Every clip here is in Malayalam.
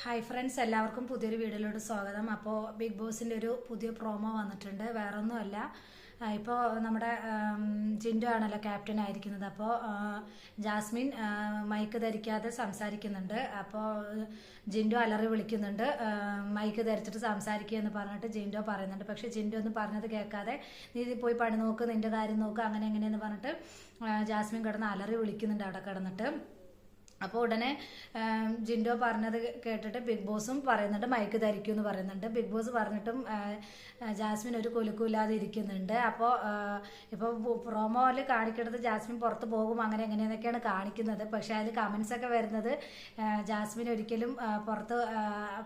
ഹായ് ഫ്രണ്ട്സ്, എല്ലാവർക്കും പുതിയൊരു വീഡിയോയിലോട്ട് സ്വാഗതം. അപ്പോൾ ബിഗ് ബോസിൻ്റെ ഒരു പുതിയ പ്രോമോ വന്നിട്ടുണ്ട്. വേറൊന്നുമല്ല, ഇപ്പോൾ നമ്മുടെ ജിൻഡോ ആണല്ലോ ക്യാപ്റ്റൻ ആയിരിക്കുന്നത്. അപ്പോൾ ജാസ്മിൻ മൈക്ക് ധരിക്കാതെ സംസാരിക്കുന്നുണ്ട്. അപ്പോൾ ജിൻഡോ അലറി വിളിക്കുന്നുണ്ട്, മൈക്ക് ധരിച്ചിട്ട് സംസാരിക്കുക എന്ന് പറഞ്ഞിട്ട് ജിൻഡോ പറയുന്നുണ്ട്. പക്ഷേ ജിൻഡോ ഒന്നും പറഞ്ഞത് കേൾക്കാതെ നീ പോയി പണി നോക്ക്, നിൻ്റെ കാര്യം നോക്ക്, അങ്ങനെ എങ്ങനെയെന്ന് പറഞ്ഞിട്ട് ജാസ്മിൻ കിടന്ന് അലറി വിളിക്കുന്നുണ്ട് അവിടെ കിടന്നിട്ട്. അപ്പോൾ ഉടനെ ജിൻഡോ പറഞ്ഞത് കേട്ടിട്ട് ബിഗ് ബോസും പറയുന്നുണ്ട് മൈക്ക് ധരിക്കും എന്ന് പറയുന്നുണ്ട്. ബിഗ് ബോസ് പറഞ്ഞിട്ടും ജാസ്മിൻ ഒരു കുലുക്കുമില്ലാതെ ഇരിക്കുന്നുണ്ട്. അപ്പോൾ ഇപ്പോൾ പ്രൊമോയിൽ കാണിക്കുന്നത് ജാസ്മിൻ പുറത്ത് പോകും അങ്ങനെ എങ്ങനെയെന്നൊക്കെയാണ് കാണിക്കുന്നത്. പക്ഷേ അതിൽ കമൻസ് ഒക്കെ വരുന്നത് ജാസ്മിൻ ഒരിക്കലും പുറത്ത്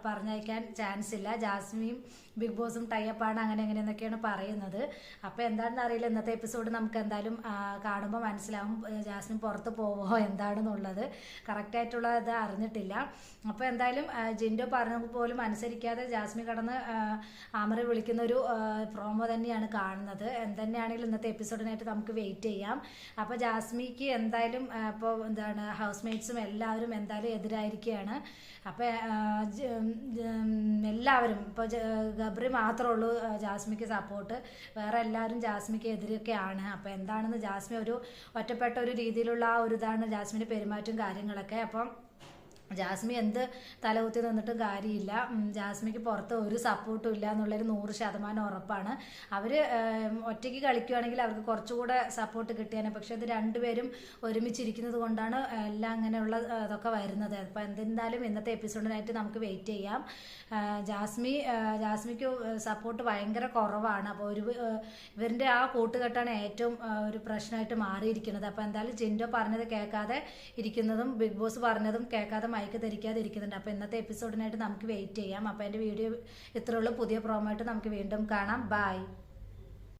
പറഞ്ഞയക്കാൻ ചാൻസ് ഇല്ല, ജാസ്മിനും ബിഗ് ബോസും ടൈപ്പാണ് അങ്ങനെ എങ്ങനെയെന്നൊക്കെയാണ് പറയുന്നത്. അപ്പോൾ എന്താണെന്ന് അറിയില്ല, ഇന്നത്തെ എപ്പിസോഡ് നമുക്ക് എന്തായാലും കാണുമ്പോൾ മനസ്സിലാവും ജാസ്മിൻ പുറത്ത് പോവോ എന്താണെന്നുള്ളത്. കറക്റ്റായിട്ടുള്ള ഇത് അറിഞ്ഞിട്ടില്ല. അപ്പോൾ എന്തായാലും ജിൻഡോ പറഞ്ഞ പോലും അനുസരിക്കാതെ ജാസ്മിൻ കടന്ന് ആമറി വിളിക്കുന്ന ഒരു പ്രോമോ തന്നെയാണ് കാണുന്നത്. എന്തുതന്നെയാണെങ്കിലും ഇന്നത്തെ എപ്പിസോഡിനായിട്ട് നമുക്ക് വെയിറ്റ് ചെയ്യാം. അപ്പോൾ ജാസ്മിക്ക് എന്തായാലും ഇപ്പോൾ എന്താണ് ഹൗസ് മേറ്റ്സും എല്ലാവരും എന്തായാലും എതിരായിരിക്കുകയാണ്. അപ്പോൾ എല്ലാവരും ഇപ്പോൾ ഗബ്രി മാത്രമേ ഉള്ളൂ ജാസ്മിക്ക് സപ്പോർട്ട്, വേറെ എല്ലാവരും ജാസ്മിക്ക് എതിരൊക്കെയാണ്. അപ്പോൾ എന്താണെന്ന് ജാസ്മി ഒരു ഒറ്റപ്പെട്ട ഒരു രീതിയിലുള്ള ആ ഒരു ഇതാണ് ജാസ്മിൻ്റെ പെരുമാറ്റവും കാര്യങ്ങളൊക്കെ. അപ്പം ജാസ്മി എന്ത് തലകുത്തി നിന്നിട്ടും കാര്യമില്ല, ജാസ്മിക്ക് പുറത്ത് ഒരു സപ്പോർട്ടും ഇല്ല എന്നുള്ളൊരു 100% ഉറപ്പാണ്. അവർ ഒറ്റയ്ക്ക് കളിക്കുകയാണെങ്കിൽ അവർക്ക് കുറച്ചുകൂടെ സപ്പോർട്ട് കിട്ടിയാണ്. പക്ഷെ അത് രണ്ടുപേരും ഒരുമിച്ചിരിക്കുന്നത് കൊണ്ടാണ് എല്ലാം അങ്ങനെയുള്ള ഇതൊക്കെ വരുന്നത്. അപ്പോൾ എന്തായാലും ഇന്നത്തെ എപ്പിസോഡിനായിട്ട് നമുക്ക് വെയിറ്റ് ചെയ്യാം. ജാസ്മിക്ക് സപ്പോർട്ട് ഭയങ്കര കുറവാണ്. അപ്പോൾ ഇവരുടെ ആ കൂട്ടുകെട്ടാണ് ഏറ്റവും ഒരു പ്രശ്നമായിട്ട് മാറിയിരിക്കുന്നത്. അപ്പോൾ എന്തായാലും ജിൻഡോ പറഞ്ഞത് കേൾക്കാതെ ഇരിക്കുന്നതും ബിഗ് ബോസ് പറഞ്ഞതും കേൾക്കാതെ മൈക്ക് ധരിക്കാതെ ഇരിക്കുന്നുണ്ട്. അപ്പോൾ ഇന്നത്തെ എപ്പിസോഡിനായിട്ട് നമുക്ക് വെയിറ്റ് ചെയ്യാം. അപ്പോൾ എൻ്റെ വീഡിയോ ഇത്രയുള്ള പുതിയ പ്രോമോ ആയിട്ട് നമുക്ക് വീണ്ടും കാണാം. ബൈ.